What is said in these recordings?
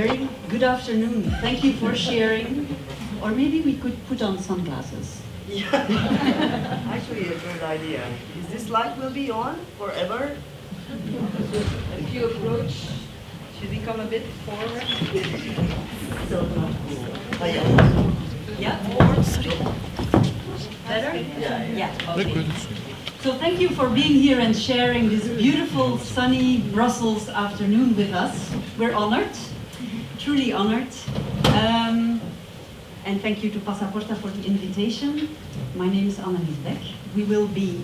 very good afternoon. Thank you for sharing. Or maybe we could put on sunglasses. Yeah, actually a good idea. Is this light will be on forever? If you approach, should we come a bit forward? So not cool. Yeah? Better? Yeah. Okay. So thank you for being here and sharing this beautiful sunny Brussels afternoon with us. We're honored, truly honored. And thank you to Passaporta for the invitation. My name is Annelies Beck. We will be...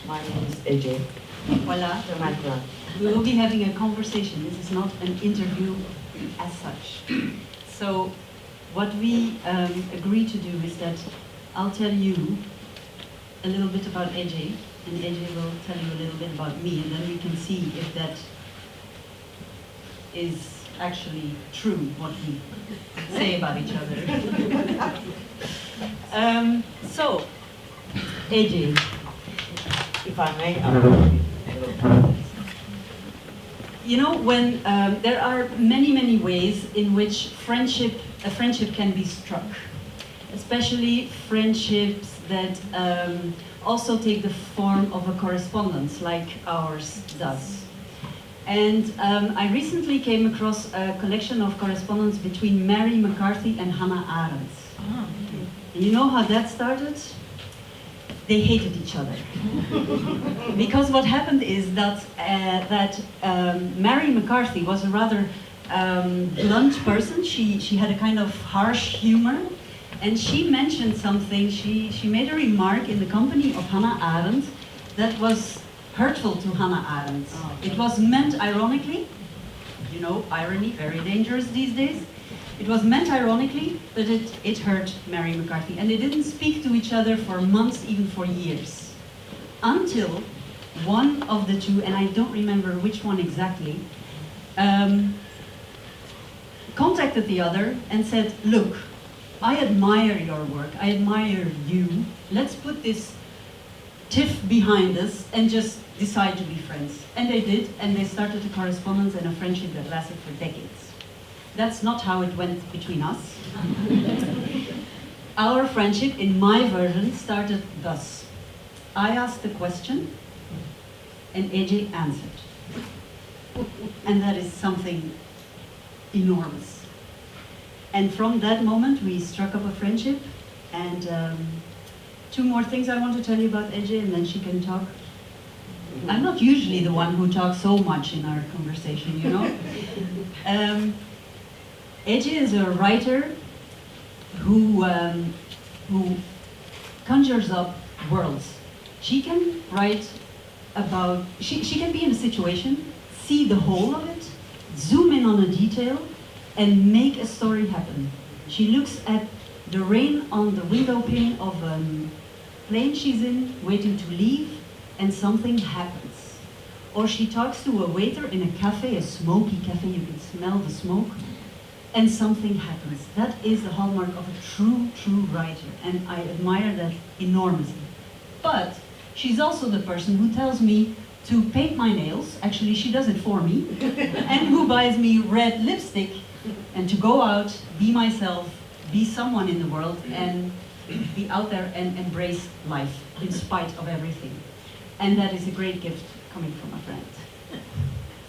My name is Ece Temelkuran. We will be having a conversation. This is not an interview as such. So what we agree to do is that I'll tell you a little bit about Ece, and Ece will tell you a little bit about me, and then we can see if that is actually true, what we say about each other. So, Ece, If I may, you know, when there are many ways in which a friendship can be struck, especially friendships that also take the form of a correspondence like ours does. And I recently came across a collection of correspondence between Mary McCarthy and Hannah Arendt. And you know how that started? They hated each other. Because what happened is that Mary McCarthy was a rather blunt person. She had a kind of harsh humor. And she mentioned something, she made a remark in the company of Hannah Arendt that was hurtful to Hannah Arendt. It was meant ironically, you know, irony, very dangerous these days. It was meant ironically, but it hurt Mary McCarthy. And they didn't speak to each other for months, even for years. Until one of the two, and I don't remember which one exactly, contacted the other and said, look, I admire your work, I admire you. Let's put this tiff behind us and just decide to be friends. And they did, and they started a correspondence and a friendship that lasted for decades. That's not how it went between us. Our friendship, in my version, started thus. I asked a question, and Ece answered. And that is something enormous. And from that moment, we struck up a friendship. And two more things I want to tell you about Ece, and then she can talk. I'm not usually the one who talks so much in our conversation, you know. Ece is a writer who conjures up worlds. She can write about, she can be in a situation, see the whole of it, zoom in on a detail, and make a story happen. She looks at the rain on the window pane of a plane she's in, waiting to leave, and something happens. Or she talks to a waiter in a cafe, a smoky cafe, you can smell the smoke, and something happens. That is the hallmark of a true writer, and I admire that enormously. But she's also the person who tells me to paint my nails, actually she does it for me, and who buys me red lipstick, and to go out, be myself, be someone in the world, and be out there and embrace life in spite of everything. And that is a great gift coming from a friend.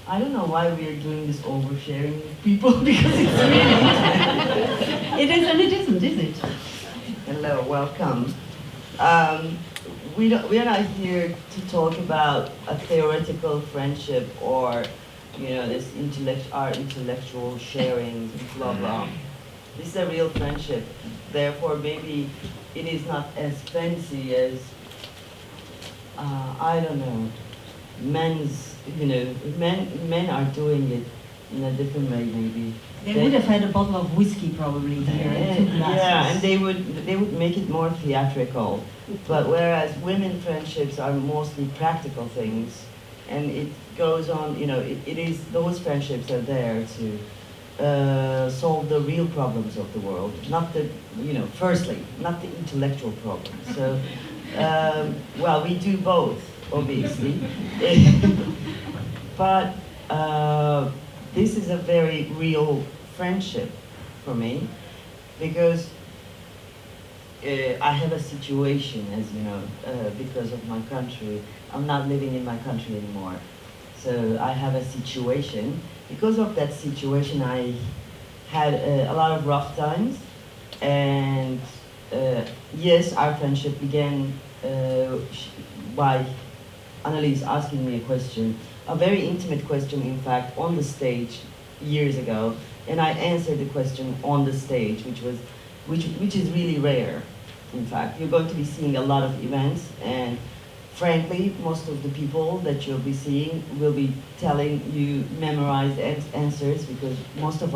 I don't know why we are doing this oversharing with people, because it's really It is and it isn't, is it? Hello, welcome. We are not here to talk about a theoretical friendship or, you know, this our intellectual sharing, blah blah. This is a real friendship. Therefore, maybe it is not as fancy as I don't know, men are doing it in a different way, maybe. They would have had a bottle of whiskey probably here and 2 glasses. Yeah, and they would make it more theatrical. But whereas women friendships are mostly practical things, and it goes on, you know, it is, those friendships are there to solve the real problems of the world, not the, you know, firstly, not the intellectual problems. So, well, we do both, obviously. But this is a very real friendship for me, because I have a situation, as you know, because of my country. I'm not living in my country anymore. So I have a situation. Because of that situation, I had a lot of rough times. And yes, our friendship began by Annelies asking me a question, a very intimate question, in fact, on the stage years ago. And I answered the question on the stage, which is really rare. In fact, you're going to be seeing a lot of events, and frankly, most of the people that you'll be seeing will be telling you memorized answers, because most of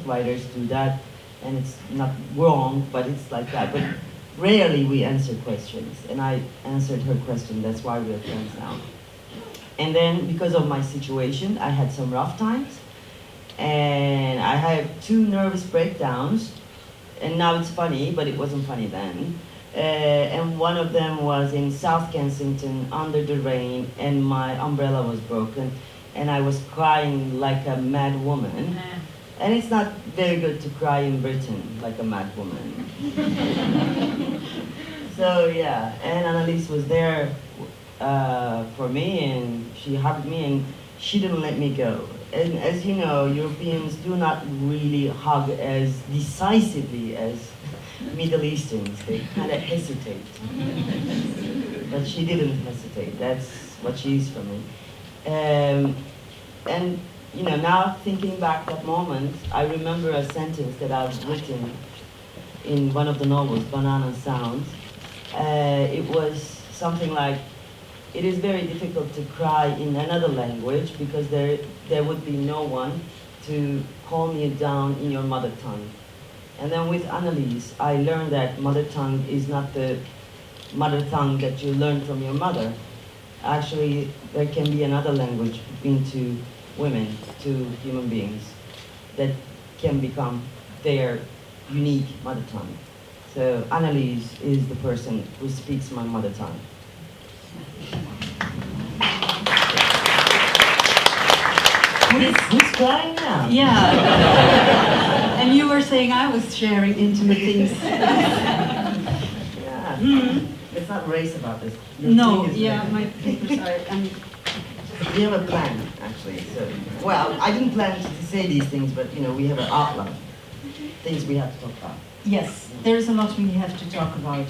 writers do that, and it's not wrong, but it's like that. But rarely we answer questions, and I answered her question. That's why we're friends now. And then, because of my situation, I had some rough times, and I had 2 nervous breakdowns. And now it's funny, but it wasn't funny then. And one of them was in South Kensington under the rain, and my umbrella was broken, and I was crying like a mad woman. And it's not very good to cry in Britain like a mad woman. So yeah, and Annelies was there for me, and she hugged me, and she didn't let me go. And as you know, Europeans do not really hug as decisively as Middle Easterns. They kind of hesitate. But she didn't hesitate. That's what she is for me. And you know, now thinking back that moment, I remember a sentence that I've written in one of the novels, Banana Sounds. It was something like, it is very difficult to cry in another language because there would be no one to calm you down in your mother tongue. And then with Annelies, I learned that mother tongue is not the mother tongue that you learn from your mother. Actually, there can be another language between 2 women, 2 human beings, that can become their unique mother tongue. So Annelies is the person who speaks my mother tongue. Who's crying now? Yeah. And you were saying I was sharing intimate things. Yeah. Let's not race about this. No, yeah, my papers are... We have a plan, actually. So, well, I didn't plan to say these things, but you know, we have an outline. Things we have to talk about. Yes, there's a lot we have to talk about.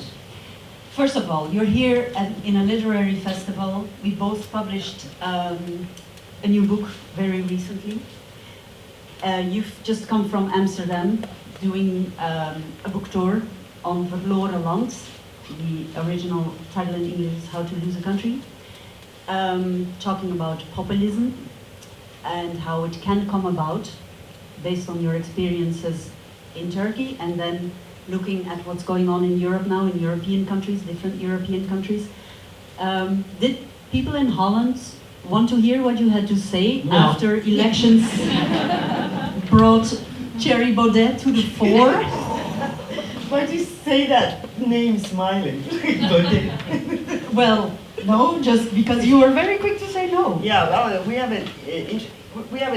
First of all, you're here in a literary festival. We both published a new book very recently. You've just come from Amsterdam doing a book tour on Verloren Land. The original title in English is How to Lose a Country. Talking about populism and how it can come about based on your experiences in Turkey, and then looking at what's going on in Europe now, in European countries, different European countries. Did people in Holland want to hear what you had to say after elections brought Thierry Baudet to the fore? Why do you say that name smiling? Baudet. Well, no, just because you were very quick to say no. Yeah, well, we have an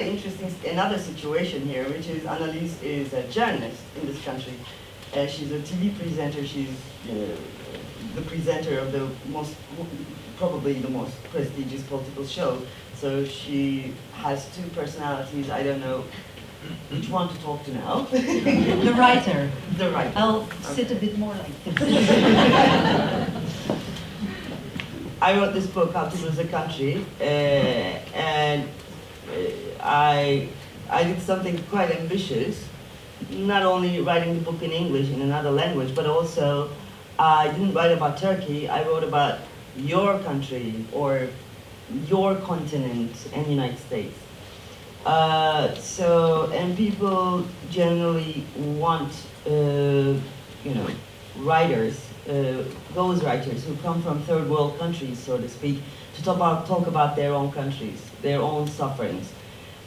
interesting another situation here, which is Annelies is a journalist in this country. She's a TV presenter. She's the presenter of probably the most prestigious political show. So she has 2 personalities. I don't know which one to talk to now. The writer. The writer. I'll sit a bit more like this. I wrote this book, How to Lose a Country, and I did something quite ambitious. Not only writing the book in English in another language, but also I didn't write about Turkey. I wrote about your country or your continent and United States. And people generally want, writers, those writers who come from third world countries, so to speak, to talk about their own countries, their own sufferings.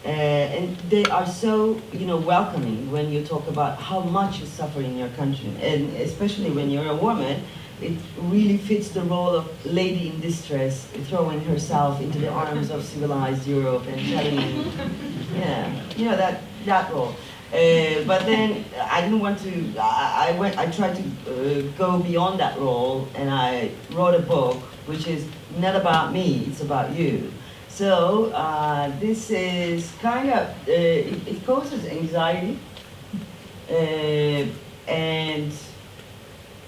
And they are so, welcoming when you talk about how much you suffer in your country, and especially when you're a woman, it really fits the role of lady in distress, throwing herself into the arms of civilized Europe and telling him, yeah, you know, that role. But then I didn't want to. I tried to go beyond that role, and I wrote a book which is not about me; it's about you. So this is kind of it causes anxiety, and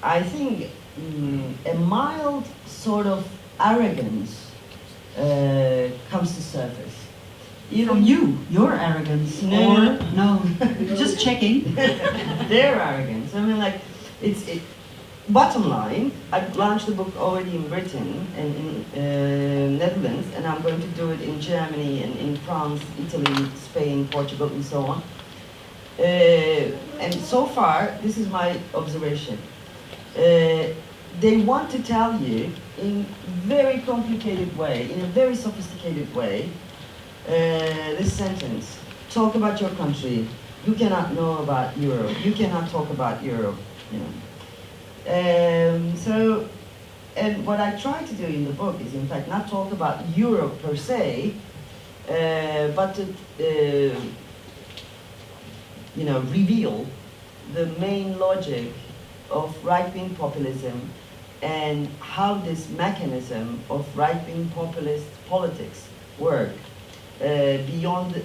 I think a mild sort of arrogance comes to surface. From you, your arrogance, No, or no, just checking. Their arrogance. I mean, like, bottom line, I've launched the book already in Britain and in Netherlands, and I'm going to do it in Germany and in France, Italy, Spain, Portugal, and so on. And so far, this is my observation. They want to tell you in very complicated way, in a very sophisticated way, this sentence: talk about your country. You cannot know about Europe. You cannot talk about Europe. You know. So, and what I try to do in the book is, in fact, not talk about Europe per se, but to, you know, reveal the main logic of right-wing populism and how this mechanism of right-wing populist politics work. Beyond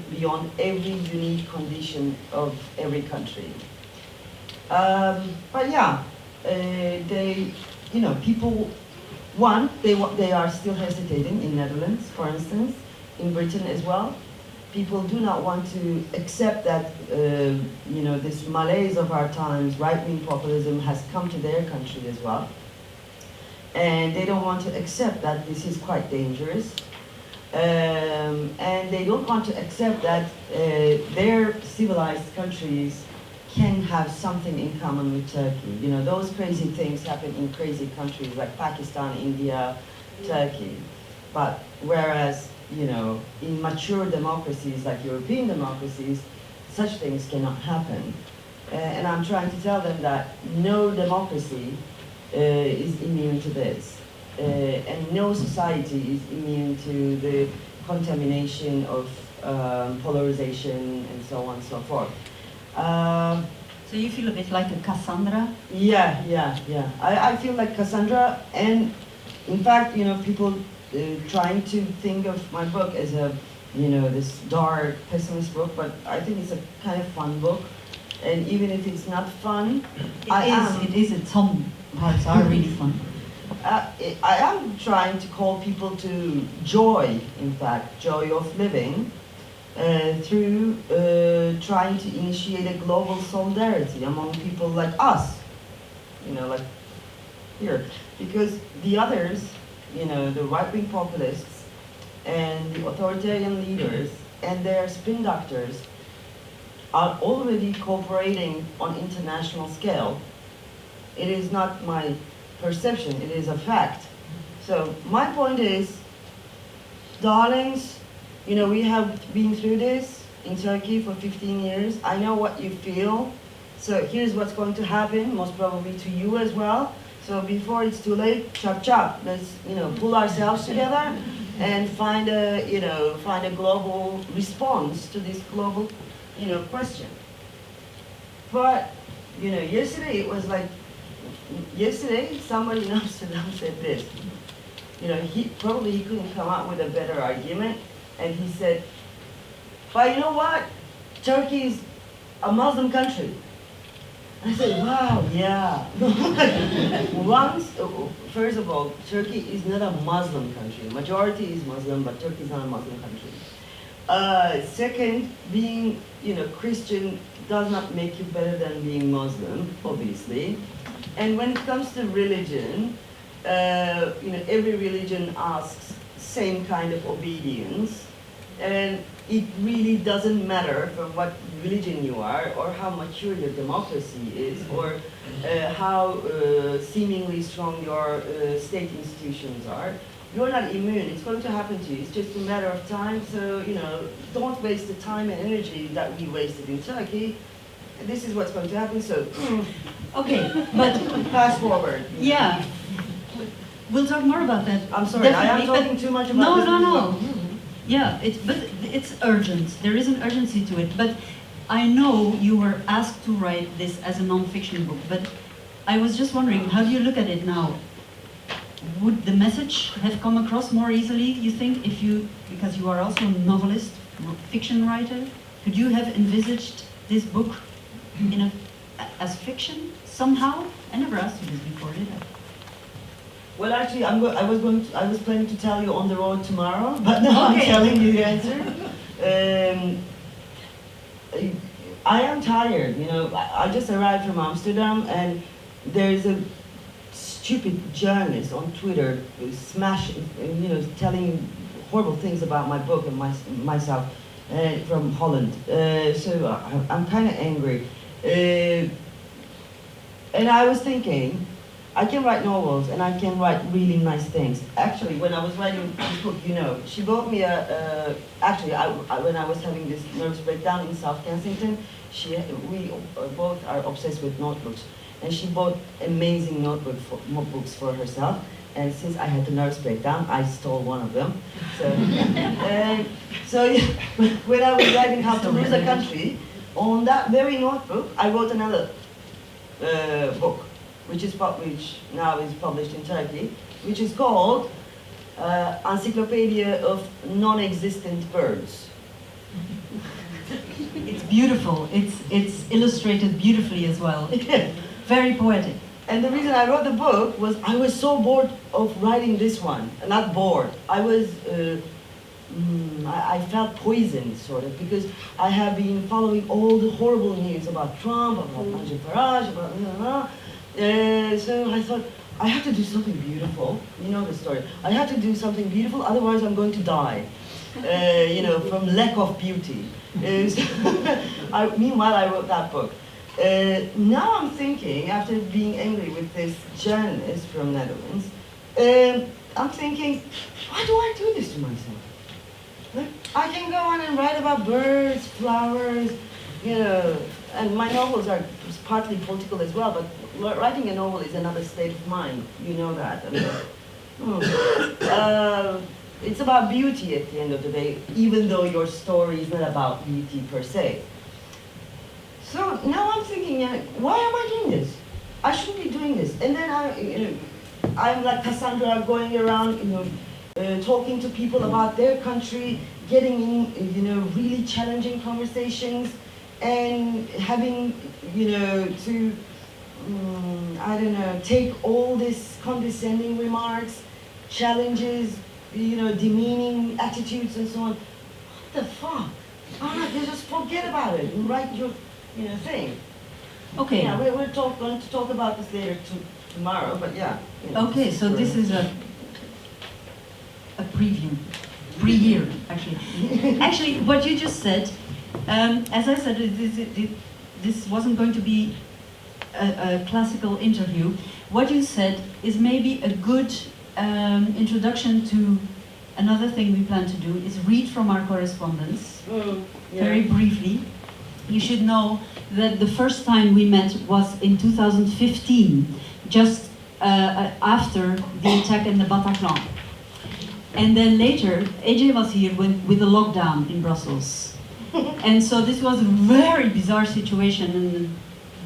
every unique condition of every country. But yeah, they, you know, people, one, they are still hesitating in Netherlands, for instance, in Britain as well. People do not want to accept that, you know, this malaise of our times, right-wing populism has come to their country as well. And they don't want to accept that this is quite dangerous. And they don't want to accept that their civilized countries can have something in common with Turkey. You know, those crazy things happen in crazy countries like Pakistan, India, Turkey. But whereas, you know, in mature democracies like European democracies, such things cannot happen. And I'm trying to tell them that no democracy is immune to this. And no society is immune to the contamination of polarization and so on and so forth. So you feel a bit like a Cassandra? Yeah. I feel like Cassandra, and in fact, you know, people trying to think of my book as a, you know, this dark, pessimist book, but I think it's a kind of fun book. And even if it's not fun, It is. Some parts are really fun. I am trying to call people to joy, in fact, joy of living, through trying to initiate a global solidarity among people like us, you know, like here. Because the others, you know, the right-wing populists and the authoritarian leaders and their spin doctors are already cooperating on international scale. It is not my perception, it is a fact. So my point is, darlings, you know, we have been through this in Turkey for 15 years. I know what you feel. So here's what's going to happen, most probably to you as well. So before it's too late, chop chop. Let's, you know, pull ourselves together and find a, you know, find a global response to this global, you know, question. But, you know, yesterday it was like, yesterday somebody in Amsterdam said this. You know, he couldn't come up with a better argument, and he said, but you know what? Turkey is a Muslim country. I said, wow, yeah. First of all, Turkey is not a Muslim country. Majority is Muslim, but Turkey is not a Muslim country. Second, being, you know, Christian does not make you better than being Muslim, obviously. And when it comes to religion, you know, every religion asks same kind of obedience, and it really doesn't matter from what religion you are, or how mature your democracy is, or how seemingly strong your state institutions are. You're not immune. It's going to happen to you. It's just a matter of time. So, you know, don't waste the time and energy that we wasted in Turkey. this is what's going to happen, so Okay, but fast forward. yeah, we'll talk more about that. I'm sorry, I am Definitely, talking too much about no, this. no. Yeah, but it's urgent. There is an urgency to it. But I know you were asked to write this as a non-fiction book, but I was just wondering, how do you look at it now? Would the message have come across more easily, you think, if you, because you are also a novelist, fiction writer? Could you have envisaged this book as fiction somehow? I never asked you this before, did I? Well, actually, I was planning to tell you on the road tomorrow, but now I'm telling you the answer. I am tired, you know. I just arrived from Amsterdam, and there's a stupid journalist on Twitter smashing, you know, telling horrible things about my book and myself from Holland. So I'm kind of angry. And I was thinking, I can write novels and I can write really nice things. Actually, when I was writing this book, you know, she bought me when I was having this nervous breakdown in South Kensington, we both are obsessed with notebooks. And she bought amazing notebooks for herself. And since I had the nervous breakdown, I stole one of them. So, yeah, when I was writing How to Lose a Country, on that very notebook, I wrote another book, which now is published in Turkey, which is called Encyclopedia of Non-Existent Birds. It's beautiful. It's illustrated beautifully as well. Very poetic. And the reason I wrote the book was I was so bored of writing this one. Not bored. I felt poisoned, sort of, because I have been following all the horrible news about Trump, about Nigel Farage, about so I thought, I have to do something beautiful. You know the story. I have to do something beautiful, otherwise I'm going to die. You know, from lack of beauty. Meanwhile, I wrote that book. Now I'm thinking, after being angry with this journalist from Netherlands, I'm thinking, why do I do this to myself? Like, I can go on and write about birds, flowers, you know, and my novels are partly political as well, but writing a novel is another state of mind. You know that. I mean, it's about beauty at the end of the day, even though your story is not about beauty per se. So now I'm thinking, why am I doing this? I shouldn't be doing this. And then I'm like Cassandra, going around, you know, talking to people about their country, getting in, you know, really challenging conversations, and having, you know, to, I don't know, take all these condescending remarks, challenges, you know, demeaning attitudes and so on. What the fuck? Just forget about it and write your, you know, thing. Okay. Yeah, we're going to talk about this later tomorrow, but yeah. You know, okay, so this is a preview, pre-year, actually. Actually, what you just said, as I said, this wasn't going to be a classical interview. What you said is maybe a good introduction to another thing we plan to do, is read from our correspondence, very briefly. You should know that the first time we met was in 2015, just after the attack in the Bataclan. And then later, AJ was here with the lockdown in Brussels. And so this was a very bizarre situation, and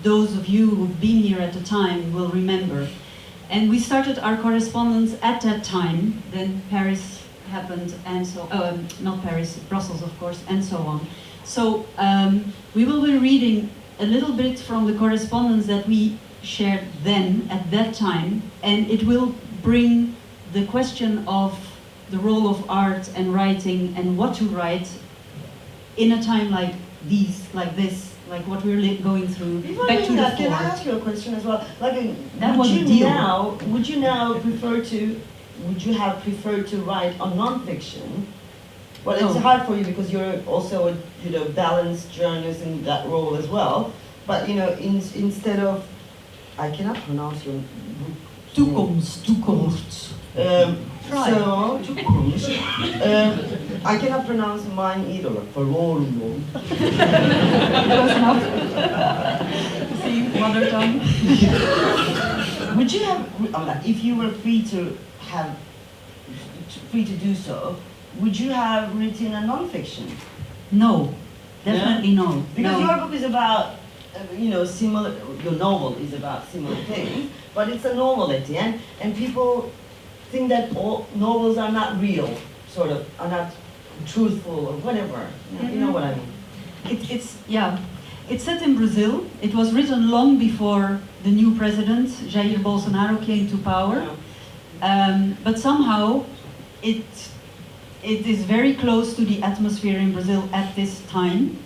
those of you who've been here at the time will remember. And we started our correspondence at that time, then Paris happened, and so, not Paris, Brussels of course, and so on. So we will be reading a little bit from the correspondence that we shared then, at that time, and it will bring the question of the role of art and writing and what to write in a time like this, like what we're going through. Before back to the fore. can I ask you a question as well? Like, would you have preferred to write on nonfiction? Well, it's hard for you because you're also a, you know, balanced journalist in that role as well. But, you know, instead of, I cannot pronounce your Toekomstkoorts. Try. So, çok kurulmuş. I cannot pronounce mine either, like, for all. Close enough. See, mother tongue. Would you have, if you were free to do so, would you have written a non-fiction? No, definitely no. Because no. your book is about, similar, your novel is about similar things, but it's a novelty, and people think that all novels are not real, sort of, are not truthful or whatever. You know what I mean? It's set in Brazil. It was written long before the new president, Jair Bolsonaro, came to power. But somehow it is very close to the atmosphere in Brazil at this time.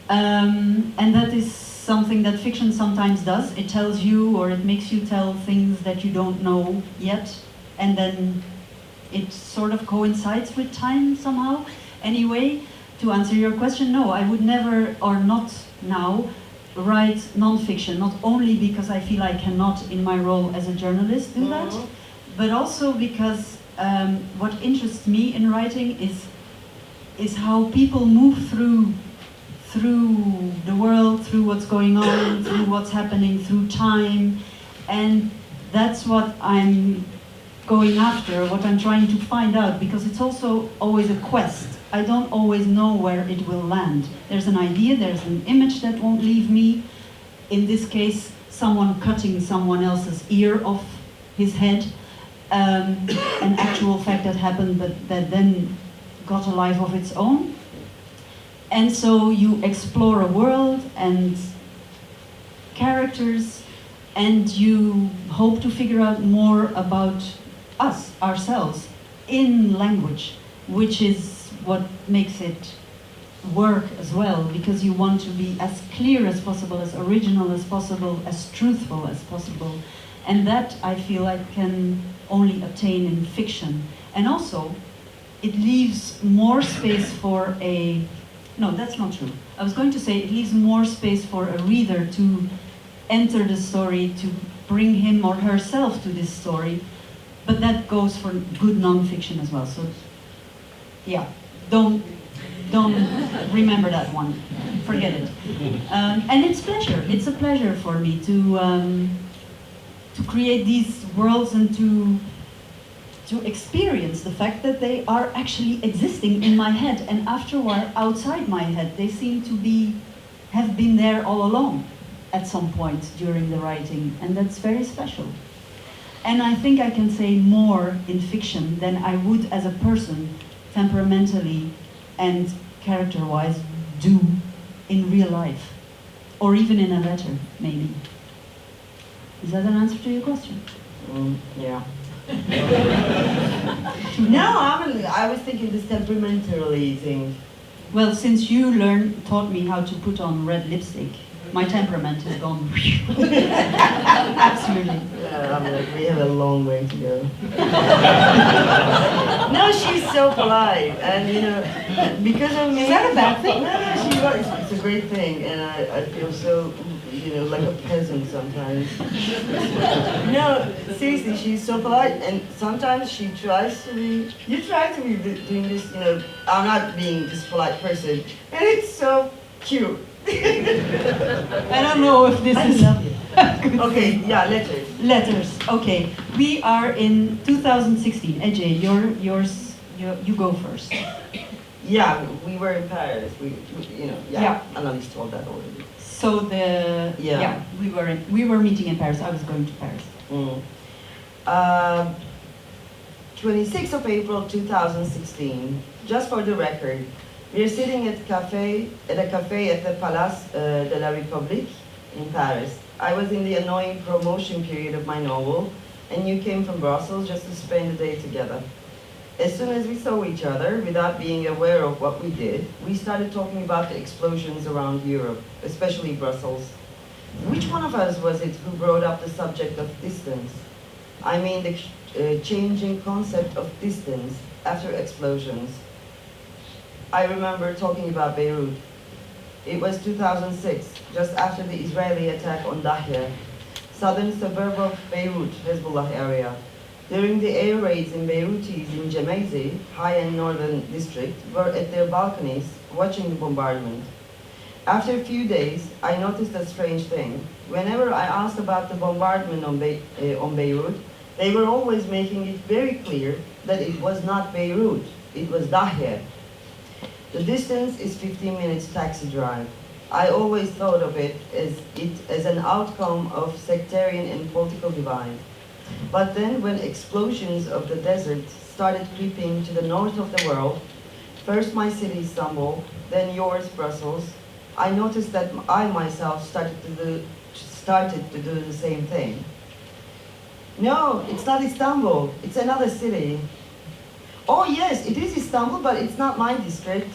And that is something that fiction sometimes does. It tells you, or it makes you tell things that you don't know yet, and then it sort of coincides with time somehow. Anyway, to answer your question, no, I would never, or not now, write non-fiction, not only because I feel I cannot in my role as a journalist do that, but also because what interests me in writing is how people move through the world, through what's going on, through what's happening, through time, and that's what I'm going after, what I'm trying to find out, because it's also always a quest. I don't always know where it will land. There's an idea, there's an image that won't leave me. In this case, someone cutting someone else's ear off his head, an actual fact that happened, but that then got a life of its own. And so you explore a world and characters, and you hope to figure out more about us, ourselves, in language, which is what makes it work as well, because you want to be as clear as possible, as original as possible, as truthful as possible. And that I feel I can only attain in fiction. And also, it leaves more space for a... No, that's not true. I was going to say it leaves more space for a reader to enter the story, to bring him or herself to this story, but that goes for good non-fiction as well. So, yeah, don't remember that one. Forget it. And it's pleasure. It's a pleasure for me to create these worlds and to experience the fact that they are actually existing in my head, and after a while outside my head. They seem to have been there all along at some point during the writing, and that's very special. And I think I can say more in fiction than I would as a person, temperamentally and character-wise, do in real life, or even in a letter, maybe. Is that an answer to your question? Yeah. No, I was thinking this temperamentally thing. Well, since you taught me how to put on red lipstick, my temperament has gone. Absolutely. Yeah, we have a long way to go. No, she's so polite, and because of me. Is that a bad thing? No, it's a great thing, and I feel so, like a peasant sometimes. No, seriously, she's so polite, and sometimes she tries to be. You try to be doing this, I'm not being this polite person, and it's so cute. I don't know if this is. Okay, yeah, letters. Letters. Okay, we are in 2016. Ece, you go first. Yeah, we were in Paris. Yeah. Annelies told that already. So we were meeting in Paris. I was going to Paris. 26th of April 2016. Just for the record, we are sitting at a cafe at the Place de la République in Paris. I was in the annoying promotion period of my novel, and you came from Brussels just to spend the day together. As soon as we saw each other, without being aware of what we did, we started talking about the explosions around Europe, especially Brussels. Which one of us was it who brought up the subject of distance? I mean the changing concept of distance after explosions. I remember talking about Beirut. It was 2006, just after the Israeli attack on Dahya, southern suburb of Beirut, Hezbollah area. during the air raids in Beirutis in Gemezi, high-end northern district, were at their balconies watching the bombardment. After a few days, I noticed a strange thing. Whenever I asked about the bombardment on Beirut, they were always making it very clear that it was not Beirut, it was Dahieh. The distance is 15 minutes taxi drive. I always thought of it as an outcome of sectarian and political divide. But then when explosions of the desert started creeping to the north of the world, first my city Istanbul, then yours Brussels, I noticed that I myself started to do the same thing. No, it's not Istanbul, it's another city. Oh yes, it is Istanbul, but it's not my district.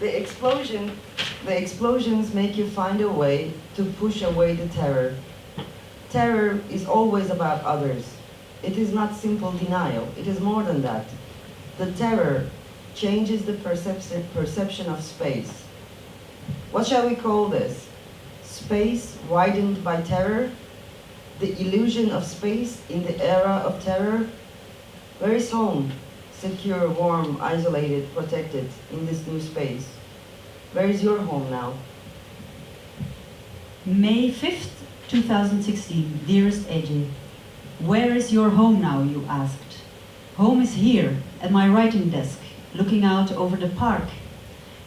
The explosions make you find a way to push away the terror. Terror is always about others. It is not simple denial, it is more than that. The terror changes the perception of space. What shall we call this? Space widened by terror? The illusion of space in the era of terror? Where is home? Secure, warm, isolated, protected in this new space. Where is your home now? May 5th, 2016. Dearest Ece, where is your home now, you asked. Home is here, at my writing desk, looking out over the park.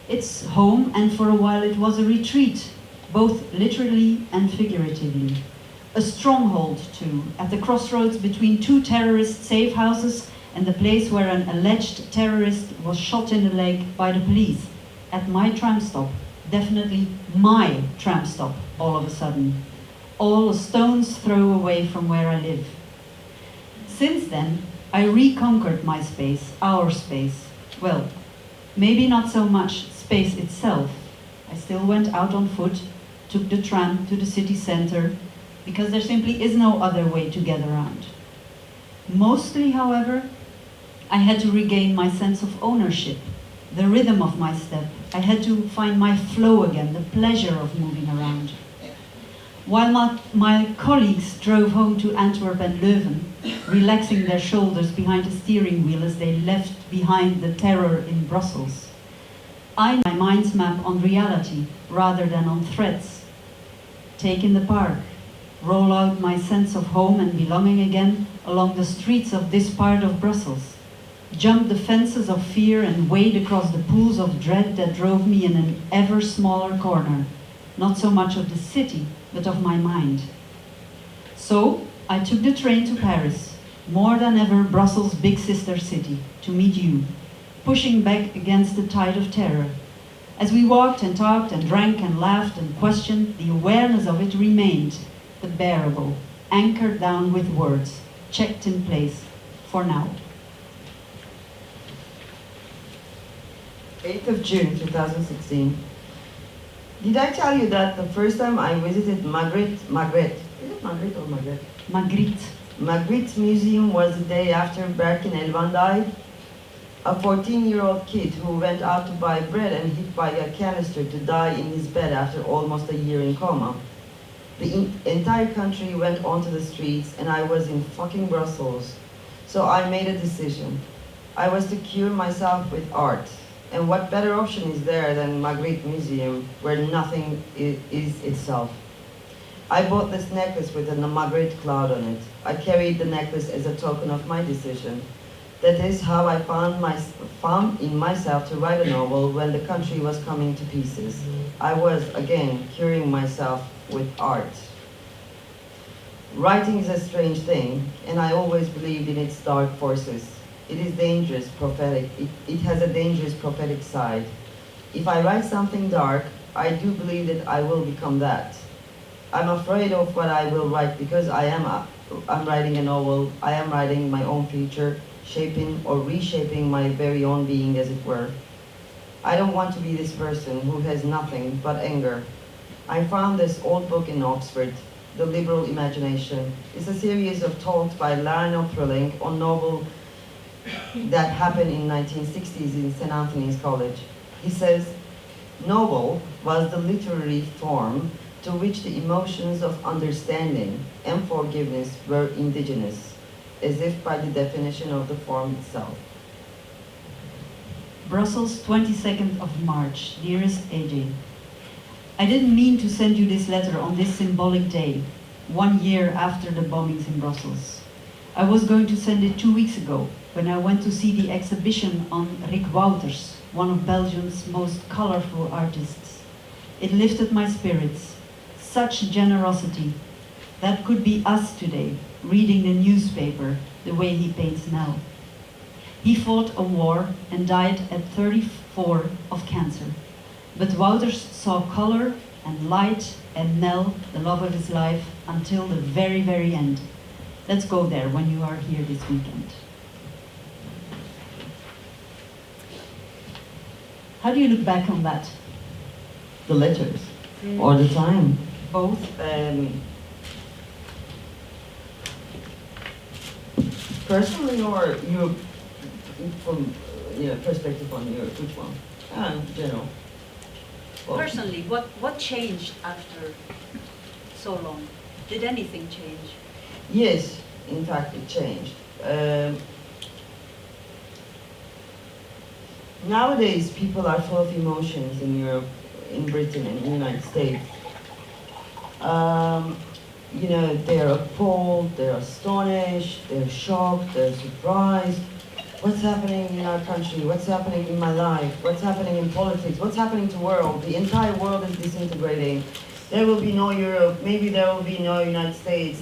It's home, and for a while it was a retreat, both literally and figuratively. A stronghold, too, at the crossroads between two terrorist safe houses and the place where an alleged terrorist was shot in the leg by the police. At my tram stop, definitely my tram stop, all of a sudden. All a stone's throw away from where I live. Since then, I reconquered my space, our space. Well, maybe not so much space itself. I still went out on foot, took the tram to the city center, because there simply is no other way to get around. Mostly, however, I had to regain my sense of ownership, the rhythm of my step. I had to find my flow again, the pleasure of moving around. While my colleagues drove home to Antwerp and Leuven, relaxing their shoulders behind the steering wheel as they left behind the terror in Brussels, I made my mind's map on reality rather than on threats. Take in the park, roll out my sense of home and belonging again along the streets of this part of Brussels. Jump the fences of fear and wade across the pools of dread that drove me in an ever smaller corner, not so much of the city, but of my mind. So I took the train to Paris, more than ever Brussels' big sister city, to meet you, pushing back against the tide of terror. As we walked and talked and drank and laughed and questioned, the awareness of it remained, but bearable, anchored down with words, checked in place, for now. 8th of June 2016. Did I tell you that the first time I visited Magritte, is it Magritte or Magritte? Magritte. Magritte's museum was the day after Berkin Elvan died. A 14-year-old kid who went out to buy bread and hit by a canister to die in his bed after almost a year in coma. The entire country went onto the streets and I was in fucking Brussels. So I made a decision. I was to cure myself with art. And what better option is there than Magritte Museum, where nothing is itself? I bought this necklace with a Magritte cloud on it. I carried the necklace as a token of my decision. That is how I found in myself to write a novel when the country was coming to pieces. I was, again, curing myself with art. Writing is a strange thing, and I always believed in its dark forces. It is dangerous, prophetic. It has a dangerous prophetic side. If I write something dark, I do believe that I will become that. I'm afraid of what I will write because I'm writing a novel. I am writing my own future, shaping or reshaping my very own being, as it were. I don't want to be this person who has nothing but anger. I found this old book in Oxford, The Liberal Imagination. It's a series of talks by Lionel Trilling on novel that happened in 1960s in St. Anthony's College. He says, novel was the literary form to which the emotions of understanding and forgiveness were indigenous, as if by the definition of the form itself. Brussels, 22nd of March. Dearest AJ, I didn't mean to send you this letter on this symbolic day, 1 year after the bombings in Brussels. I was going to send it 2 weeks ago, when I went to see the exhibition on Rick Wouters, one of Belgium's most colorful artists. It lifted my spirits. Such generosity. That could be us today, reading the newspaper the way he paints now. He fought a war and died at 34 of cancer. But Wouters saw color and light and Nell, the love of his life, until the very, very end. Let's go there when you are here this weekend. How do you look back on that? The letters, or the time? Both? Personally, or you, from perspective on your, which one? General. Well, Personally, what changed after so long? Did anything change? yes, in fact, it changed. Nowadays, people are full of emotions in Europe, in Britain, and in the United States. They're appalled, they're astonished, they're shocked, they're surprised. What's happening in our country? What's happening in my life? What's happening in politics? What's happening to the world? The entire world is disintegrating. There will be no Europe. Maybe there will be no United States.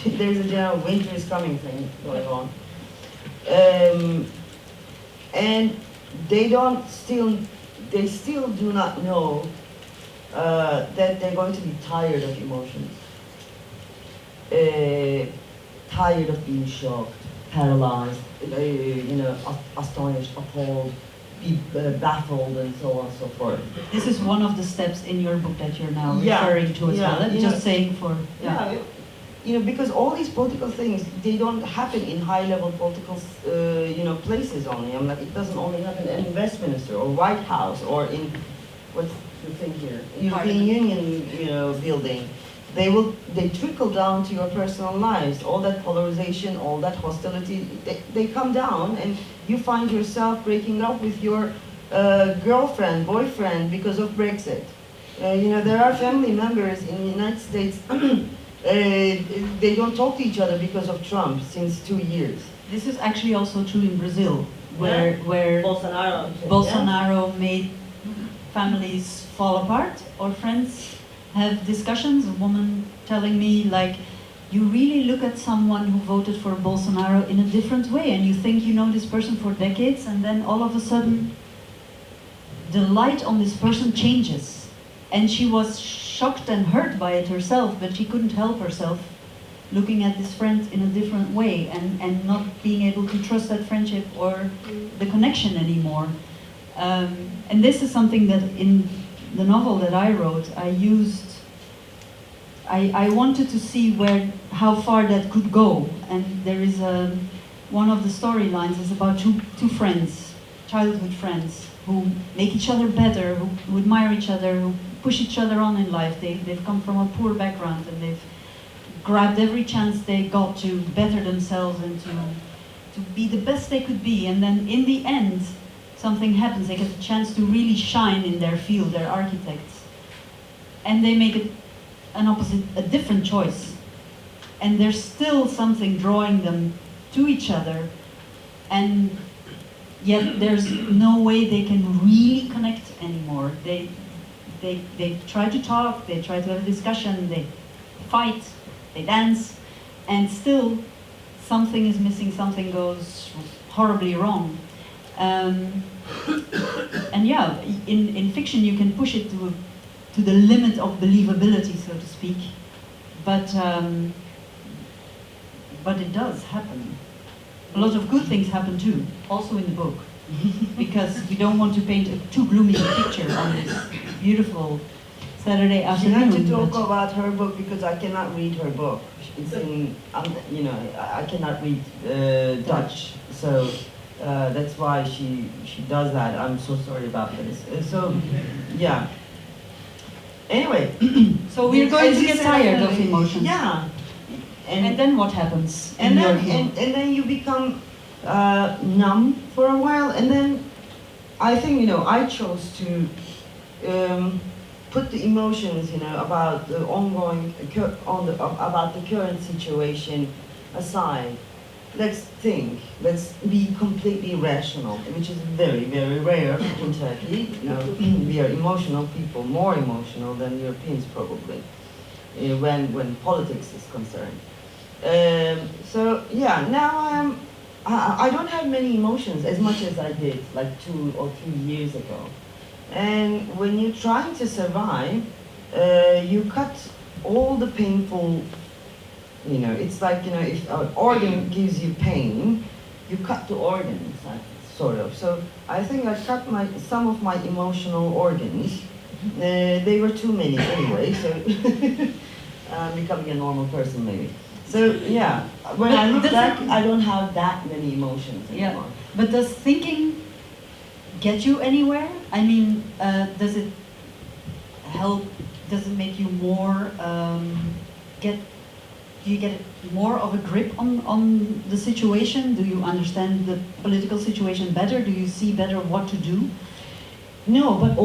There's a general winter is coming thing going on. And they still do not know that they're going to be tired of emotions. Tired of being shocked, paralyzed, astonished, appalled, baffled, and so on and so forth. This is one of the steps in your book that you're now Yeah, referring to as yeah, well. you Just know, saying for... Yeah. Because all these political things, they don't happen in high-level political, places only. It doesn't only happen in Westminster or White House or in, what's the thing here? European Union, building. They trickle down to your personal lives. All that polarization, all that hostility, they come down, and you find yourself breaking up with your girlfriend, boyfriend because of Brexit. There are family members in the United States, they don't talk to each other because of Trump since 2 years. This is actually also true in Brazil, where Bolsonaro made families fall apart, or friends have discussions. A woman telling me, like, you really look at someone who voted for Bolsonaro in a different way, and you think you know this person for decades, and then all of a sudden the light on this person changes. And she was shocked and hurt by it herself, but she couldn't help herself looking at this friend in a different way, and not being able to trust that friendship or the connection anymore. And this is something that in the novel that I wrote, I wanted to see how far that could go. And there is one of the storylines is about two friends, childhood friends, who make each other better, who admire each other, who push each other on in life. They've come from a poor background, and they've grabbed every chance they got to better themselves and to be the best they could be. And then in the end, something happens. They get a chance to really shine in their field. They're architects, and they make a different choice. And there's still something drawing them to each other, and yet there's no way they can really connect anymore. They try to talk, they try to have a discussion, they fight, they dance, and still something is missing, something goes horribly wrong. And yeah, in fiction you can push it to the limit of believability, so to speak, but it does happen. A lot of good things happen too, also in the book, because we don't want to paint a too gloomy picture on this beautiful Saturday She afternoon. had to talk about her book because I cannot read her book. It's in, I cannot read Dutch, so that's why she does that. I'm so sorry about this. So, yeah. Anyway, So we're going to as you get said, tired of emotions. Yeah. And then what happens? And in your then, view? and then you become numb for a while, and then I think, you know, I chose to put the emotions, you know, about the ongoing, about the current situation aside. Let's think, let's be completely rational, which is very, very rare in Turkey. You know, we are emotional people, more emotional than Europeans probably, when politics is concerned. So yeah, now I don't have many emotions as much as I did like 2 or 3 years ago. And when you're trying to survive, you cut all the painful, you know, it's like, you know, if an organ gives you pain, you cut the organs, sort of. So I think I cut some of my emotional organs. They were too many anyway, so I'm becoming a normal person maybe. So yeah, when I look back, I don't have that many emotions anymore. Yeah, but does thinking get you anywhere? I mean, does it help? Does it make you more do you get more of a grip on the situation? Do you understand the political situation better? Do you see better what to do? No, but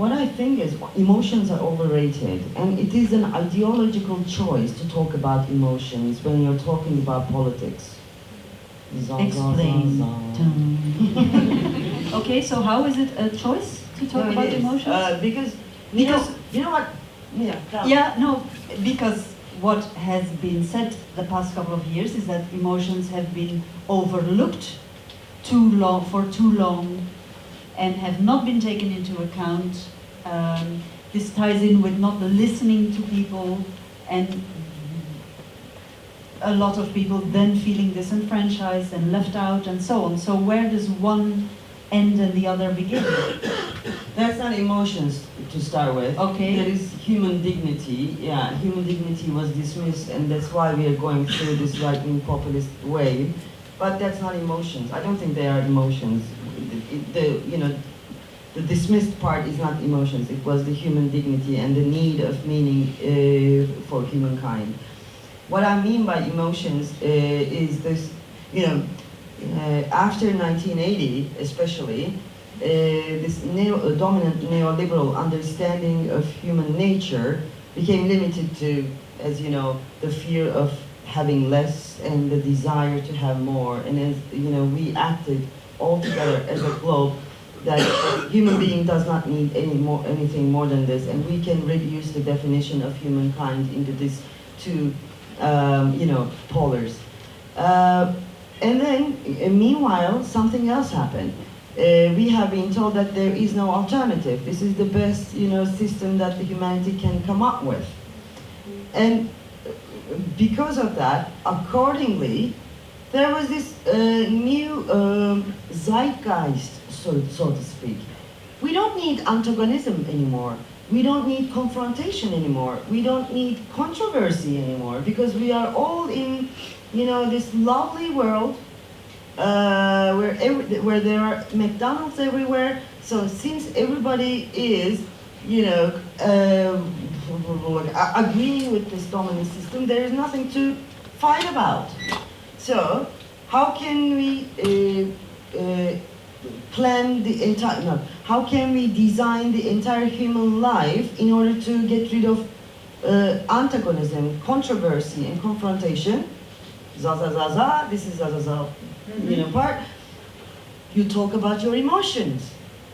what I think is emotions are overrated, and it is an ideological choice to talk about emotions when you're talking about politics. Explain. Okay, so how is it a choice to talk about emotions? Because you know what? Because what has been said the past couple of years is that emotions have been overlooked for too long and have not been taken into account. This ties in with not listening to people, and a lot of people then feeling disenfranchised and left out and so on. So where does one end and the other begin? That's not emotions to start with. Okay. That is human dignity. Yeah, human dignity was dismissed, and that's why we are going through this right-wing populist wave. But that's not emotions. I don't think they are emotions. The dismissed part is not emotions. It was the human dignity and the need of meaning for humankind. What I mean by emotions is this, after 1980 especially, this dominant neoliberal understanding of human nature became limited to, as you know, the fear of having less and the desire to have more. And as you know, we acted all together as a globe that human being does not need anything more than this, and we can reduce the definition of humankind into these two, polars. And then, meanwhile, something else happened. We have been told that there is no alternative. This is the best, system that the humanity can come up with. And because of that, accordingly, there was this new zeitgeist, so to speak. We don't need antagonism anymore. We don't need confrontation anymore. We don't need controversy anymore, because we are all in, this lovely world where there are McDonald's everywhere. So since everybody is, agreeing with this dominant system, there is nothing to fight about. So how can we how can we design the entire human life in order to get rid of antagonism, controversy, and confrontation? This is part. You talk about your emotions.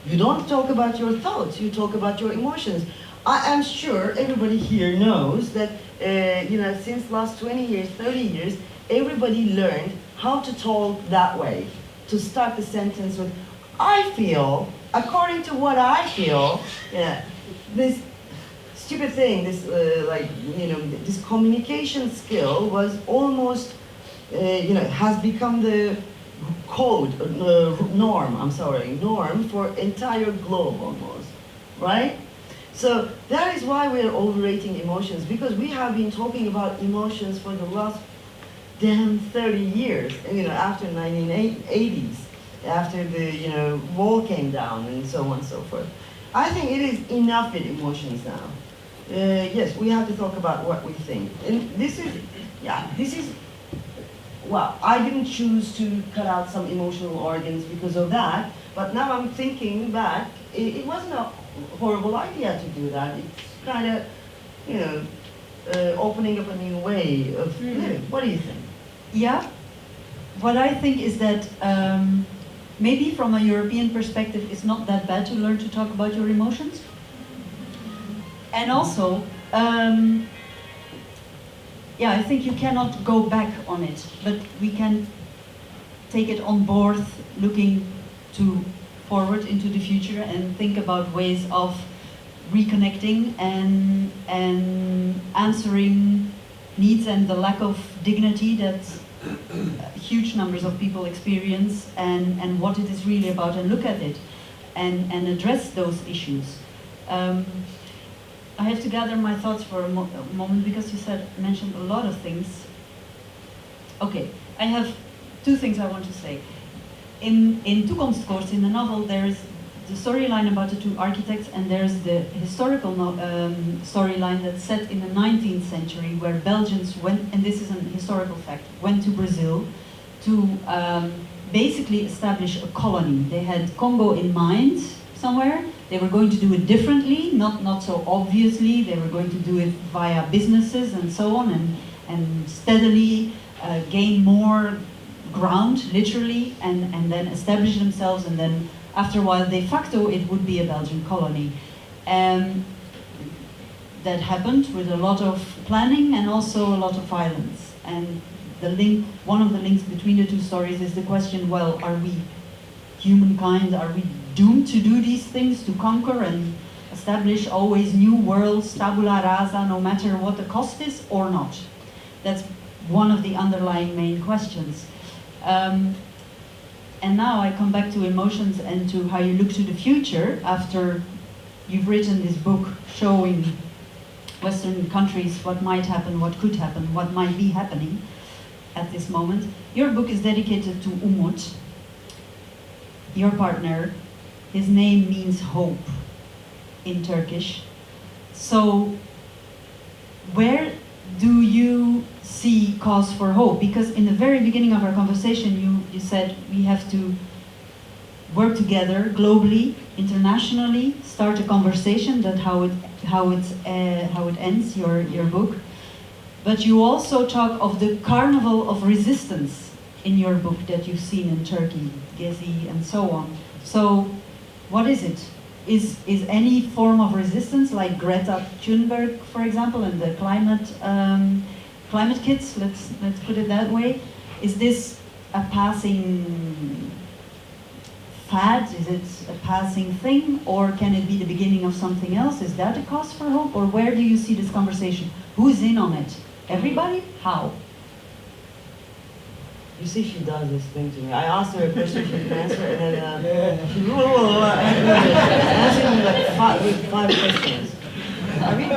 You don't talk about your thoughts, you talk about your emotions. I am sure everybody here knows that, since last 20 years, 30 years, everybody learned how to talk that way. To start the sentence with, I feel, according to what I feel, this stupid thing, this communication skill was almost, has become the norm for entire globe almost, right? So that is why we are overrating emotions, because we have been talking about emotions for the last damn 30 years, after 1980s, after the, wall came down and so on and so forth. I think it is enough with emotions now. Yes, we have to talk about what we think. And this is, well, I didn't choose to cut out some emotional organs because of that, but now I'm thinking back, it wasn't a horrible idea to do that. It's kind of, you know, opening up a new way of living. What do you think? Yeah, what I think is that maybe from a European perspective, it's not that bad to learn to talk about your emotions. And also, yeah, I think you cannot go back on it, but we can take it on board, looking forward into the future and think about ways of reconnecting and answering needs and the lack of dignity that huge numbers of people experience, and what it is really about, and look at it and address those issues. I have to gather my thoughts for a moment because you mentioned a lot of things. Okay, I have two things I want to say. In Toekomstkoorts, in the novel, there's the storyline about the two architects, and there's the historical storyline that's set in the 19th century, where Belgians went, and this is a historical fact, went to Brazil to basically establish a colony. They had Congo in mind somewhere. They were going to do it differently, not so obviously. They were going to do it via businesses and so on, and steadily gain more ground, literally, and then establish themselves, and then after a while, de facto, it would be a Belgian colony. That happened with a lot of planning and also a lot of violence. And one of the links between the two stories is the question, well, are we humankind, are we doomed to do these things, to conquer and establish always new worlds, tabula rasa, no matter what the cost is, or not? That's one of the underlying main questions. And now I come back to emotions and to how you look to the future after you've written this book showing Western countries what might happen, what could happen, what might be happening at this moment. Your book is dedicated to Umut, your partner. His name means hope in Turkish. So where do you see cause for hope? Because in the very beginning of our conversation, you said we have to work together globally, internationally, start a conversation. That's how it ends your book. But you also talk of the carnival of resistance in your book that you've seen in Turkey, Gezi and so on. So what is it? Is any form of resistance, like Greta Thunberg, for example, and the climate kids, let's put it that way, is this a passing fad? Is it a passing thing, or can it be the beginning of something else? Is that a cause for hope, or where do you see this conversation? Who's in on it? Everybody? How? You see, she does this thing to me. I asked her a question she didn't answer, and then she answered me like five questions. Are we?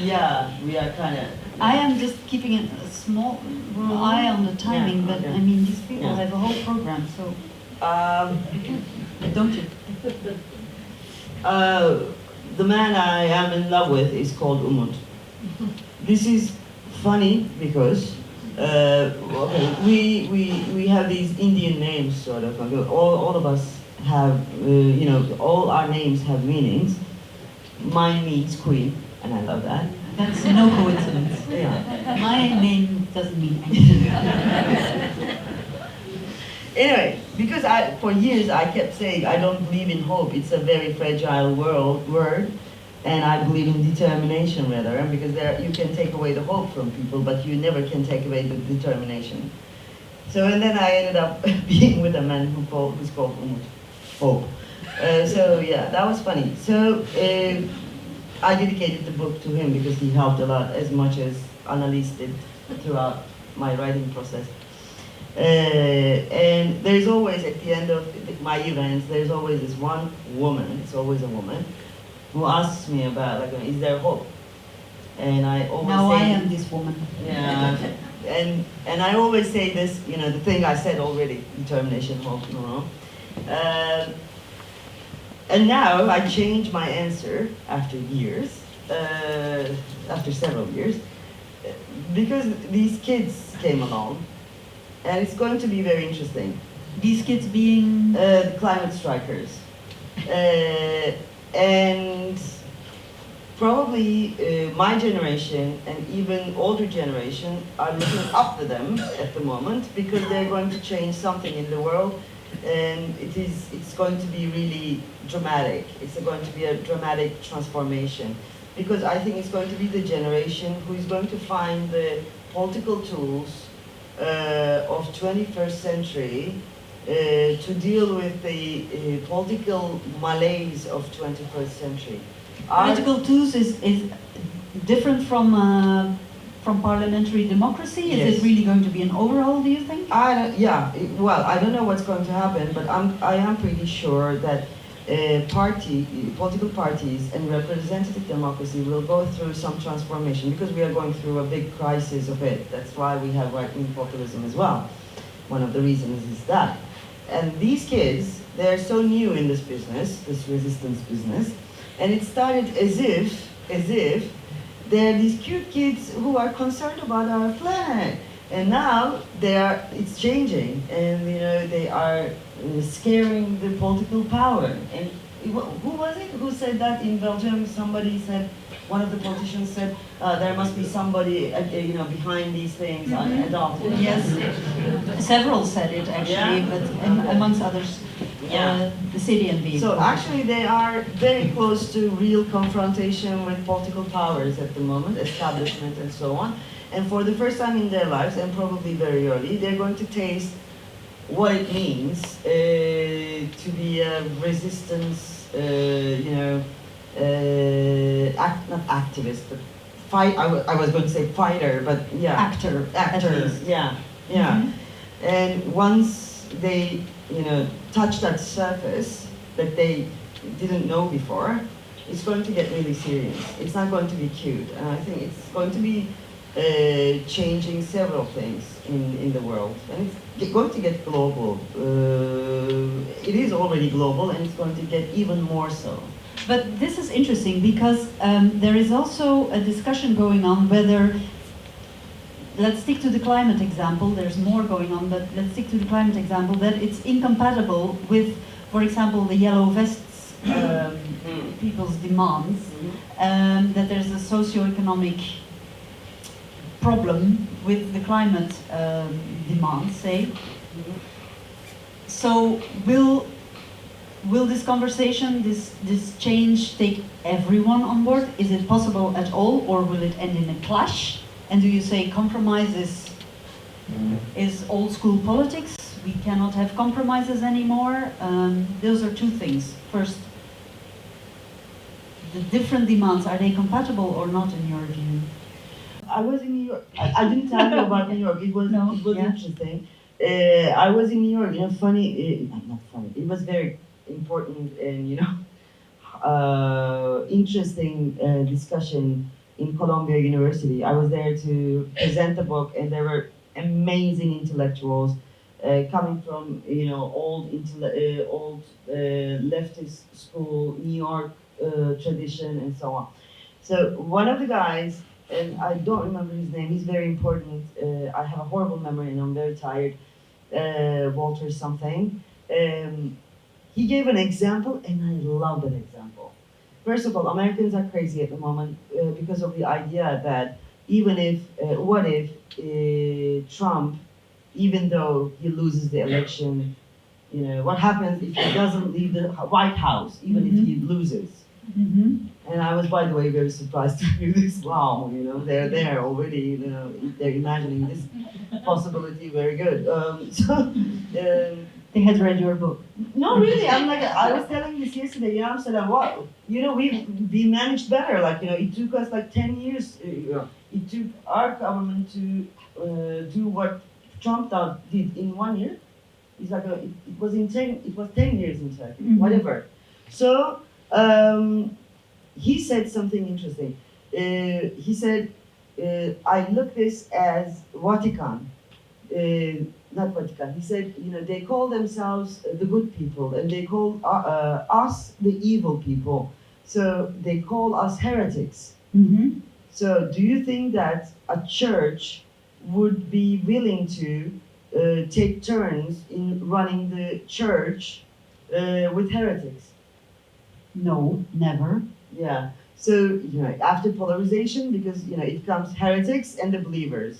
Yeah, we are kind of. I am just keeping a small eye on the timing, but I mean, these people have a whole program, so. Don't you? The man I am in love with is called Umut. This is funny because okay, we have these Indian names, sort of. All of us have, you know, all our names have meanings. Mine means queen, and I love that. That's no coincidence. Yeah. My name doesn't mean anything. Anyway, because for years I kept saying I don't believe in hope. It's a very fragile word, and I believe in determination rather. Because you can take away the hope from people, but you never can take away the determination. So, and then I ended up being with a man who's called Umut, Hope. So yeah, that was funny. So I dedicated the book to him because he helped a lot, as much as Annelies did throughout my writing process. And there's always, at the end of my events, there's always this one woman, it's always a woman, who asks me about, like, is there hope? And I always now say... I am this woman. Yeah, and I always say this, you know, the thing I said already, determination, hope, no. And now I changed my answer after years, after several years, because these kids came along, and it's going to be very interesting. These kids being The climate strikers. And probably my generation and even older generation are looking up to them at the moment because they're going to change something in the world, and it's going to be really dramatic. It's going to be a dramatic transformation because I think it's going to be the generation who is going to find the political tools of 21st century to deal with the political malaise of 21st century. political tools is different from parliamentary democracy? Is Yes. it really going to be an overhaul, do you think? Well, I don't know what's going to happen, but I am pretty sure that political parties and representative democracy will go through some transformation because we are going through a big crisis of it. That's why we have right-wing populism as well. One of the reasons is that. And these kids, they're so new in this business, this resistance business, and it started as if they're these cute kids who are concerned about our planet. And now it's changing, and they are scaring the political power. And who was it who said that in Belgium? Somebody said, one of the politicians said, there must be somebody behind these things, adult. Yes, several said it actually, Yeah. but amongst others, the city and the. So actually they are very close to real confrontation with political powers at the moment, establishment and so on. And for the first time in their lives, and probably very early, they're going to taste what it means to be a resistance, not activist, but fight. I was going to say fighter, but yeah, Actor, at actor. least. Yeah. Mhm. And once they, touch that surface that they didn't know before, it's going to get really serious. It's not going to be cute, and I think it's going to be changing several things in the world, and it's going to get global. It is already global, and it's going to get even more so. But this is interesting because there is also a discussion going on whether, let's stick to the climate example, there's more going on, but let's stick to the climate example, that it's incompatible with, for example, the yellow vests people's demands, that there's a socio-economic problem with the climate demands, say. So will this conversation, this change take everyone on board? Is it possible at all, or will it end in a clash? And do you say compromise is old school politics? We cannot have compromises anymore? Those are two things. First, the different demands, are they compatible or not in your view? I was in New York. I didn't tell you about New York. It was interesting. I was in New York. Not funny. It was very important and interesting discussion in Columbia University. I was there to present a book, and there were amazing intellectuals coming from old leftist school, New York tradition, and so on. So one of the guys, and I don't remember his name, he's very important. I have a horrible memory and I'm very tired. Walter something. He gave an example, and I love that example. First of all, Americans are crazy at the moment because of the idea that even if, what if Trump, even though he loses the election, what happens if he doesn't leave the White House, even if he loses? And I was, by the way, very surprised to hear this. Wow, they're there already. They're imagining this possibility. Very good. They had read your book. No, really. I was telling this yesterday in Amsterdam. What? We managed better. It took us 10 years. It took our government to do what Trump did in 1 year. It's it was 10 years in Turkey. Whatever. So. He said something interesting. He said, I look this as Vatican. not Vatican. He said, they call themselves the good people, and they call us the evil people. So they call us heretics. Mm-hmm. So do you think that a church would be willing to take turns in running the church with heretics? No, never. Yeah. So after polarization, because it comes heretics and the believers.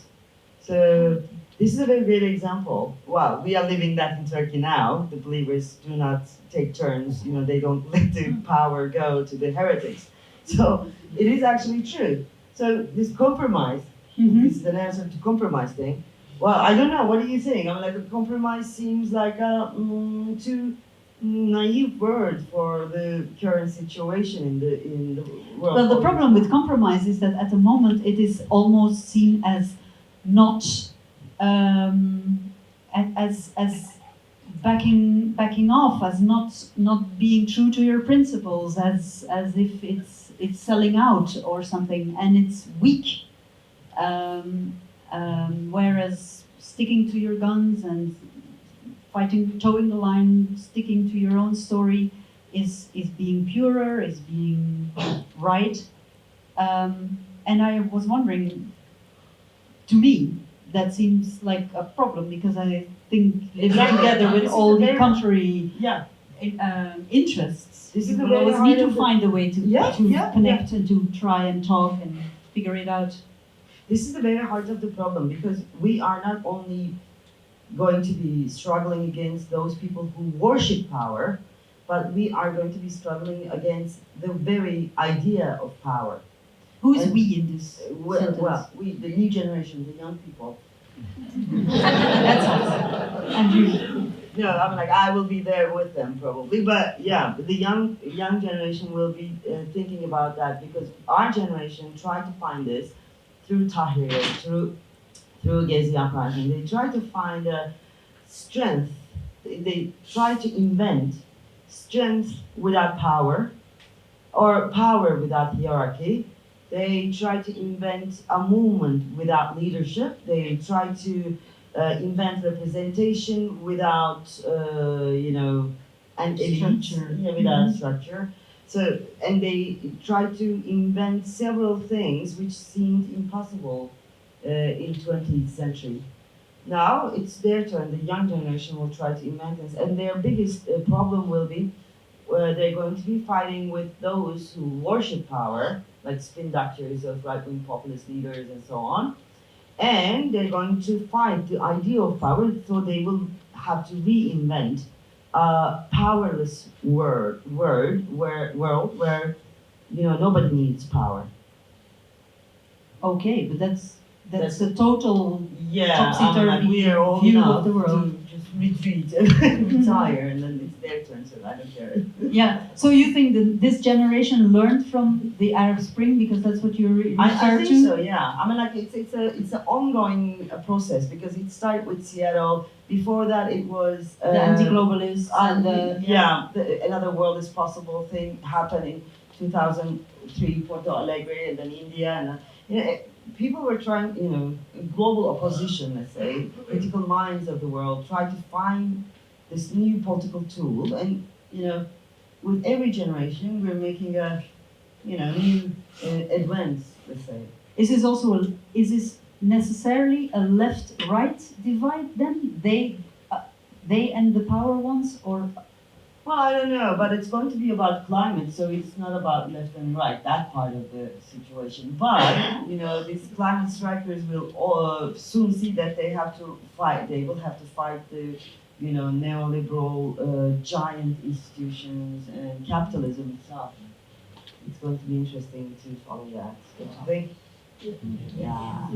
So this is a very great example. Well, we are living that in Turkey now. The believers do not take turns. They don't let the power go to the heretics. So it is actually true. So this compromise, this is an answer to compromise thing. Well, I don't know. What do you think? I mean, a compromise seems like a too naive word for the current situation in the world. Well, the problem with compromise is that at the moment it is almost seen as not as backing off, as not being true to your principles, as if it's selling out or something, and it's weak. Whereas sticking to your guns and towing the line, sticking to your own story is being purer, is being right. And I was wondering, to me, that seems like a problem, because I think living together with all the contrary interests, this you will always need to find a way to connect and to try and talk and figure it out. This is the very heart of the problem, because we are not only going to be struggling against those people who worship power, but we are going to be struggling against the very idea of power. Who is we in this sentence? Well, we, the new generation, the young people. That's us. And you. No, I'm like, I will be there with them probably, but yeah, the young generation will be thinking about that, because our generation tried to find this through Tahrir, through Gezi uprising. They try to find a strength. They try to invent strength without power, or power without hierarchy. They try to invent a movement without leadership. They try to invent representation without, an elite, without structure. So, and they try to invent several things which seemed impossible in 20th century. Now it's their turn. The young generation will try to invent this, and their biggest problem will be they're going to be fighting with those who worship power, like spin doctors of right-wing populist leaders and so on, and they're going to fight the idea of power. So they will have to reinvent a powerless world where nobody needs power. Okay, but that's a total topsy-turvy we are all view of the world. To just retreat and retire, and then it's their turn, so I don't care. Yeah. So you think that this generation learned from the Arab Spring, because that's what you refer to? I think so. Yeah. I mean, like it's an ongoing process, because it started with Seattle. Before that, it was the anti-globalists and another world is possible thing happened in 2003, Porto Alegre, and then India, and people were trying, global opposition, let's say, critical minds of the world, try to find this new political tool, and with every generation, we're making a, new advance, let's say. Is this necessarily a left-right divide then? They and the power ones, or? Well, I don't know, but it's going to be about climate, so it's not about left and right, that part of the situation. But, these climate strikers will soon see that they have to fight. They will have to fight the, neoliberal giant institutions and capitalism itself. It's going to be interesting to follow that. Don't you think? Yeah.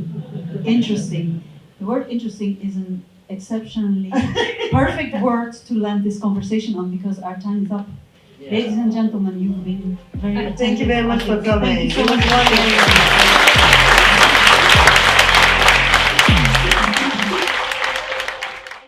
Interesting. The word interesting is an exceptionally perfect word to land this conversation on, because our time is up. Yeah. Ladies and gentlemen, you've been very attentive. Thank you very much for coming. Thank you so much.